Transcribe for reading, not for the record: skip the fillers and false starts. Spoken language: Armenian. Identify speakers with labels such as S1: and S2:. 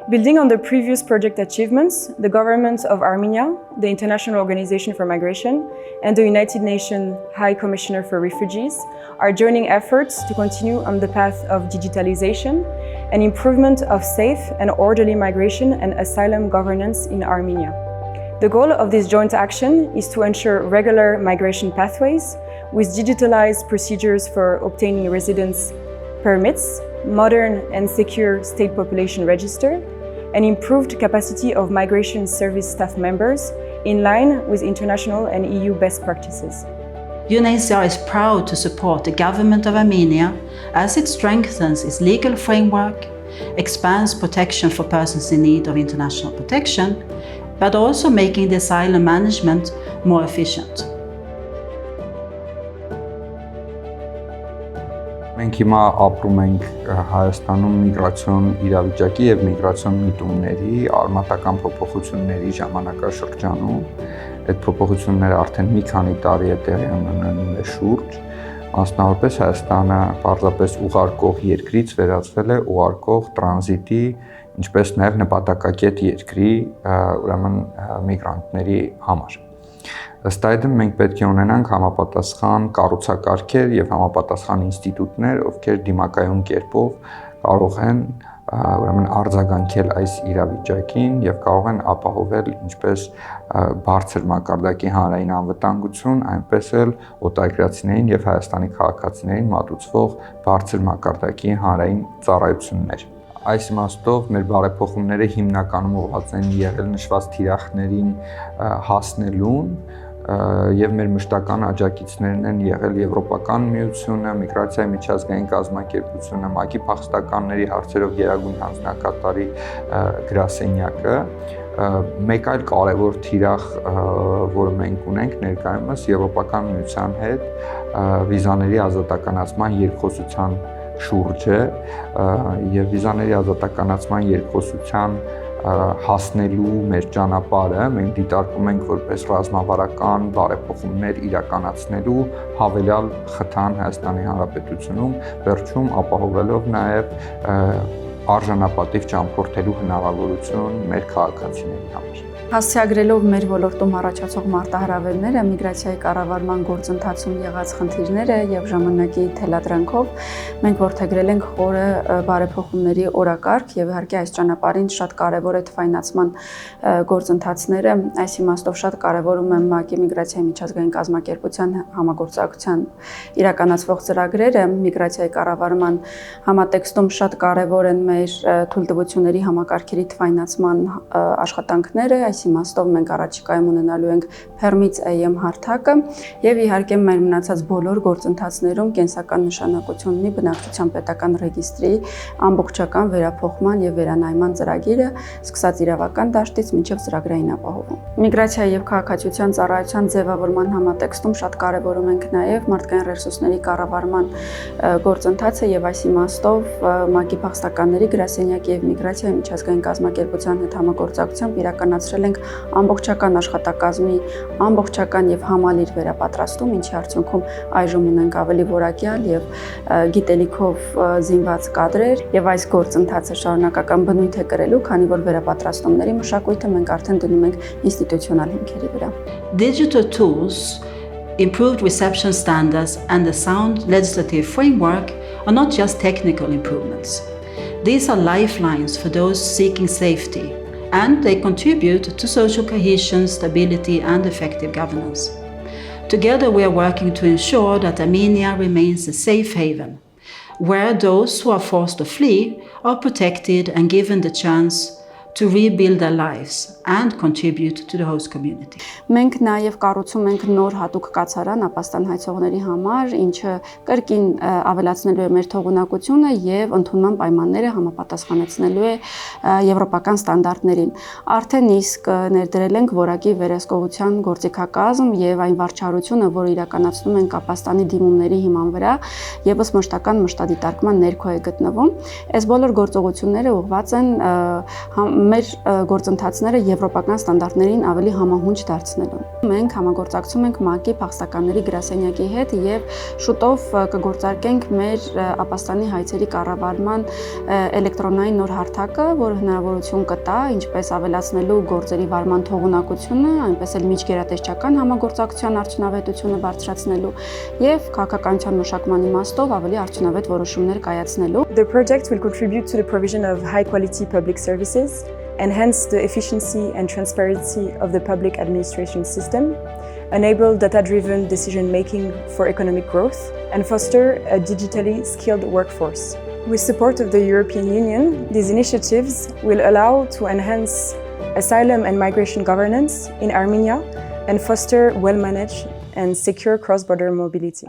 S1: Building on the previous project achievements, the government of Armenia, the International Organization for Migration, and the United Nations High Commissioner for Refugees are joining efforts to continue on the path of digitalization and improvement of safe and orderly migration and asylum governance in Armenia. The goal of this joint action is to ensure regular migration pathways with digitalized procedures for obtaining residence permits, modern and secure state population register, and improved capacity of migration service staff members in line with international and EU best practices.
S2: UNHCR is proud to support the government of Armenia as it strengthens its legal framework, expands protection for persons in need of international protection, but also making the asylum management more efficient.
S3: Մենք հիմա ապրում ենք Հայաստանում միգրացիոն իրավիճակի եւ միգրացիոն միտումների արմատական փոփոխությունների ժամանակաշրջանում։ Այդ փոփոխությունները արդեն մի քանի տարի է տեղի ունենում մեր շուրջ։ Մասնավորապես Հայաստանը պարզապես ուղարկող երկրից վերածվել է ուղարկող տրանզիտի, ինչպես նաեւ նպատակակետ երկրի, ուրեմն միգրանտների համար։ Ըստ այդմ մենք պետք է ունենանք համապատասխան կառուցակարգեր եւ համապատասխան ինստիտուտներ, ովքեր դիմակայուն կերպով կարող են ուրեմն արձագանքել այս իրավիճակին եւ կարող են ապահովել ինչպես բարձր մակարդակի հանրային անվտանգություն, այնպես էլ օտարերկրացիներին եւ Հայաստանի քաղաքացիներին մատուցվող բարձր մակարդակի հանրային ծառայություններ։ Այս իմաստով մեր բարեփոխումները հիմնականում ուղղված են եղել նշված թիրախներին հասնելուն եւ մեր մշտական աջակիցներն են եղել Եվրոպական միությունը, Միգրացիայի միջազգային կազմակերպությունը, ՄԱԿ-ի փախստականների հարցերով գերագույն հանձնակատարի գրասենյակը, մեկ այլ կարևոր թիրախ, որը մենք ունենք ներկայումս Եվրոպական միության հետ վիզաների ազատականացման երկխոսության շուրջ է եւ վիզաների ազատականացման երկխոսության հասնելու մեր ճանապարհը մենք դիտարկում ենք որպես ռազմավարական բարեփոխումներ իրականացնելու հավելյալ խթան Հայաստանի Հանրապետությունում, վերջում ապահովելով նաեւ արժանապատիվ ճամփորդելու հնարավորություն մեր քաղաքացիների համար։
S4: Հասցեագրելով մեր ոլորտում առաջացող մարտահրավերները, միգրացիայի կառավարման գործընթացում եղած խնդիրները եւ ժամանակի թելադրանքով մենք որդեգրել ենք խորը բարեփոխումների օրակարգ եւ իհարկե այս ճանապարհին շատ կարեւոր է թվայնացման գործընթացները, այս իմաստով շատ կարեւորում եմ ՄԱԿ-ի միգրացիայի միջազգային կազմակերպության համագործակցության իրականացվող ծրագրերը, միգրացիայի կառավարման համատեքստում շատ կարեւոր են մեր թույլտվությունների համակարգերի թվայնացման աշխատանքները, այս իմաստով մենք առաջիկայում ունենալու ենք Permits AM հարթակը եւ իհարկե մեր մնացած բոլոր գործընթացներում կենսական նշանակություն ունի բնակչության պետական ռեգիստրի ամբողջական վերափոխման եւ վերանայման ծրագիրը, սկսած իրավական դաշտից մինչեւ ծրագրային ապահովում։ Միգրացիայի եւ քաղաքացիության ծառայության ձևավորման համատեքստում շատ կարեւորում ենք նաեւ մարդկային ռեսուրսների կառավարման գործընթացը եւ այս իմաստով ՄԱԿ-ի փախստականների գրասենյակի եւ միգրացիայի միջազգային կազմակերպության հետ համագործակցությամբ իրականացրել ենք ամբողջական աշխատակազմի ամբողջական եւ համալիր վերապատրաստում, ինչի արդյունքում այժմ ունենք ավելի որակյալ եւ գիտելիքով զինված կադրեր եւ այս գործընթացը շարունակական բնույթ է կրելու, քանի որ վերապատրաստումների մշակույթը մենք արդեն դնում ենք ինստիտուցիոնալ հիմքերի վրա։
S2: Digital tools, improved reception standards and a sound legislative framework are not just technical improvements. These are lifelines for those seeking safety, and they contribute to social cohesion, stability, and effective governance. Together, we are working to ensure that Armenia remains a safe haven, where those who are forced to flee are protected and given the chance to rebuild their lives and contribute to the host community.
S4: Մենք նաև կառուցում ենք նոր հատուկ կացարան ապաստան հայցողների համար, ինչը կրկին ավելացնելու է մեր թողունակությունը եւ ընդունման պայմանները համապատասխանեցնելու է եվրոպական ստանդարտներին։ Արդեն իսկ ներդրել ենք որակի վերահսկողության գործիքակազմ եւ այն վարչարությունը, որը իրականացնում ենք ապաստանի դիմումների հիման վրա, եւս մշտական մշտադիտարկման ներքո է գտնվում։ Այս բոլոր գործողությունները ուղղված են մեր գործընթացները եվրոպական ստանդարտներին ավելի համահունչ դարձնելուն։ Մենք համագործակցում ենք ՄԱԿ-ի փախստականների գրասենյակի հետ եւ շուտով կգործարկենք մեր ապաստանի հայցերի կառավարման էլեկտրոնային նոր հարթակը, որը հնարավորություն կտա ինչպես ավելացնելու գործերի վարման թողունակությունը, այնպես էլ միջգերատեսչական համագործակցության արդյունավետությունը բարձրացնելու եւ քաղաքականության մշակման իմաստով ավելի արդյունավետ որոշումներ կայացնելու։
S1: The project will contribute to the provision of high-quality public services, enhance the efficiency and transparency of the public administration system, enable data-driven decision-making for economic growth, and foster a digitally skilled workforce. With support of the European Union, these initiatives will allow to enhance asylum and migration governance in Armenia and foster well-managed and secure cross-border mobility.